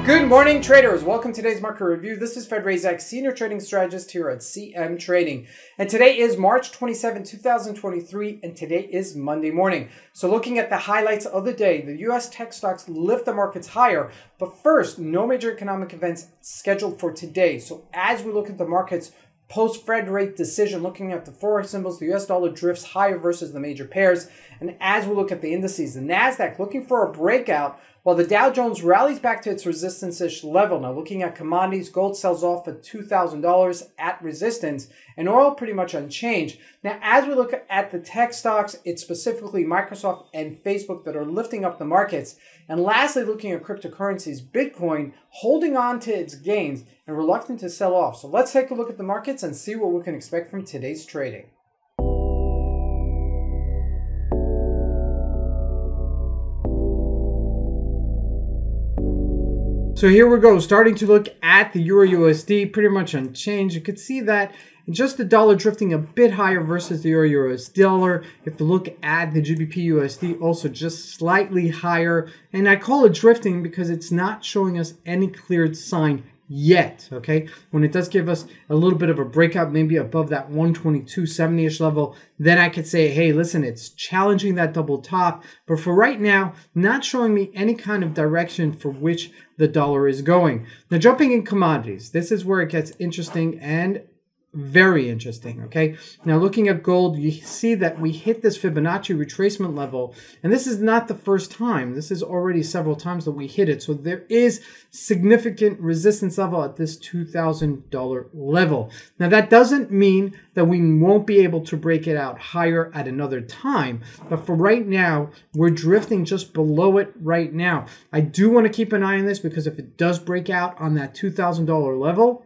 Good morning, traders. Welcome to today's market review. This is Razak, Senior Trading Strategist here at CMTrading. And today is March 27, 2023, and today is Monday morning. So looking at the highlights of the day, the U.S. tech stocks lift the markets higher. But first, no major economic events scheduled for today. So as we look at the markets, post-Fed rate decision, looking at the Forex symbols, the US dollar drifts higher versus the major pairs. And as we look at the indices, the NASDAQ looking for a breakout, while the Dow Jones rallies back to its resistance-ish level. Now looking at commodities, gold sells off at $2,000 at resistance, and oil pretty much unchanged. Now as we look at the tech stocks, it's specifically Microsoft and Facebook that are lifting up the markets. And lastly, looking at cryptocurrencies, Bitcoin holding on to its gains and reluctant to sell off. So let's take a look at the markets and see what we can expect from today's trading. So here we go, starting to look at the Euro USD, pretty much unchanged. You could see that just the dollar drifting a bit higher versus the Euro US dollar. If you look at the GBP USD, also just slightly higher. And I call it drifting because it's not showing us any clear sign yet, okay? When it does give us a little bit of a breakout, maybe above that 122.70-ish level, then I could say, hey, listen, it's challenging that double top. But for right now, not showing me any kind of direction for which the dollar is going. Now, jumping in commodities, this is where it gets interesting and very interesting, okay? Now, looking at gold, you see that we hit this Fibonacci retracement level, and this is not the first time. This is already several times that we hit it. So there is significant resistance level at this $2,000 level. Now, that doesn't mean that we won't be able to break it out higher at another time, but for right now, we're drifting just below it right now. I do want to keep an eye on this because if it does break out on that $2,000 level,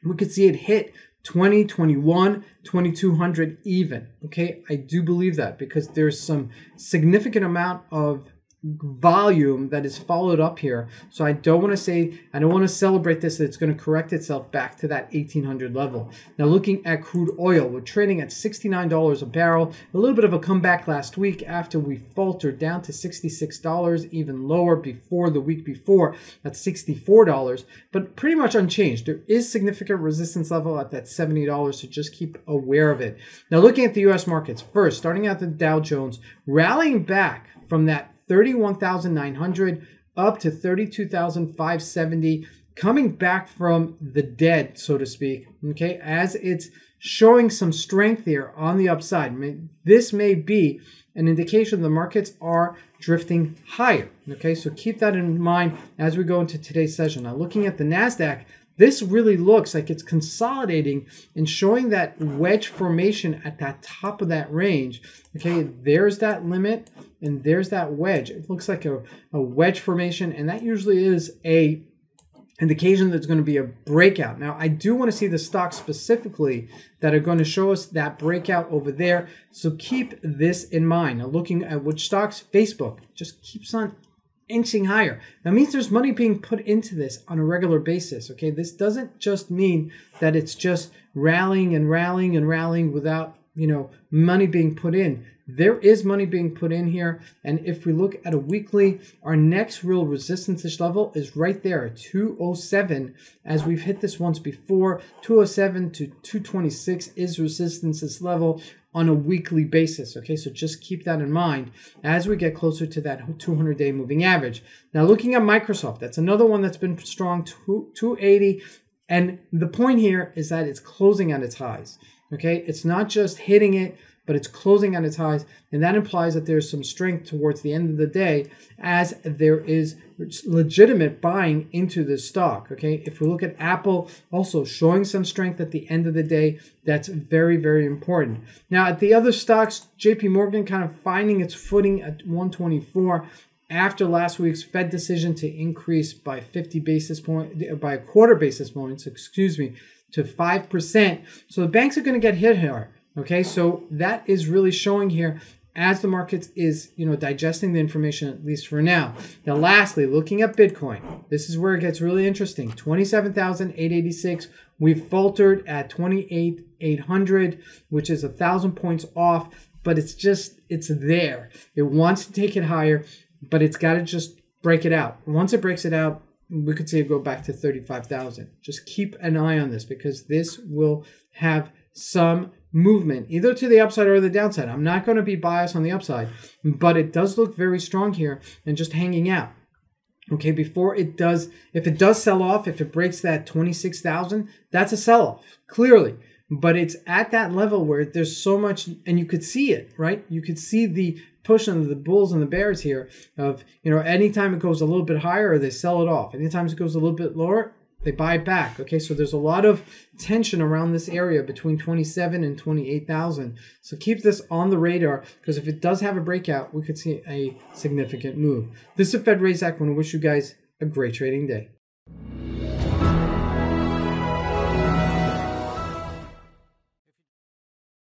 we could see it hit 20, 21, 2200 even. Okay, I do believe that because there's some significant amount of volume that is followed up here. So I don't want to celebrate this, that it's going to correct itself back to that 1800 level. Now looking at crude oil, we're trading at $69 a barrel, a little bit of a comeback last week after we faltered down to $66, even lower before the week before at $64, but pretty much unchanged. There is significant resistance level at that $70, so just keep aware of it. Now looking at the US markets, first starting at the Dow Jones, rallying back from that 31,900 up to 32,570, coming back from the dead, so to speak, okay, as it's showing some strength here on the upside. This may be an indication the markets are drifting higher, okay, so keep that in mind as we go into today's session. Now looking at the NASDAQ, this really looks like it's consolidating and showing that wedge formation at that top of that range. Okay, there's that limit and there's that wedge. It looks like a wedge formation, and that usually is a indication that's going to be a breakout. Now, I do want to see the stocks specifically that are going to show us that breakout over there. So keep this in mind. Now, looking at which stocks, Facebook just keeps on inching higher. That means there's money being put into this on a regular basis. Okay, this doesn't just mean that it's just rallying and rallying and rallying without, money being put in. There is money being put in here, and if we look at a weekly, our next real resistance-ish level is right there at 207, as we've hit this once before. 207 to 226 is resistance level on a weekly basis. Okay, so just keep that in mind as we get closer to that 200-day moving average. Now looking at Microsoft, that's another one that's been strong, 280, and the point here is that it's closing at its highs. Okay, it's not just hitting it, but it's closing at its highs, and that implies that there's some strength towards the end of the day as there is legitimate buying into this stock, okay? If we look at Apple, also showing some strength at the end of the day, that's very, very important. Now, at the other stocks, JP Morgan kind of finding its footing at 124 after last week's Fed decision to increase by 50 basis points, by a quarter basis points, excuse me, to 5%. So the banks are going to get hit here. Okay, so that is really showing here as the market is, digesting the information, at least for now. Now, lastly, looking at Bitcoin, this is where it gets really interesting. 27,886. We've faltered at 28,800, which is 1,000 points off, but it's there. It wants to take it higher, but it's got to just break it out. Once it breaks it out, we could see it go back to 35,000. Just keep an eye on this because this will have some movement either to the upside or the downside. I'm not going to be biased on the upside, but it does look very strong here and just hanging out. Okay, before it does, if it does sell off, if it breaks that 26,000, that's a sell-off, clearly. But it's at that level where there's so much, and you could see it, right? You could see the push on the bulls and the bears here of, you know, anytime it goes a little bit higher, they sell it off. Anytime it goes a little bit lower, they buy it back. Okay, so there's a lot of tension around this area between 27 and 28,000. So keep this on the radar because if it does have a breakout, we could see a significant move. This is Fed Razak. I want to wish you guys a great trading day.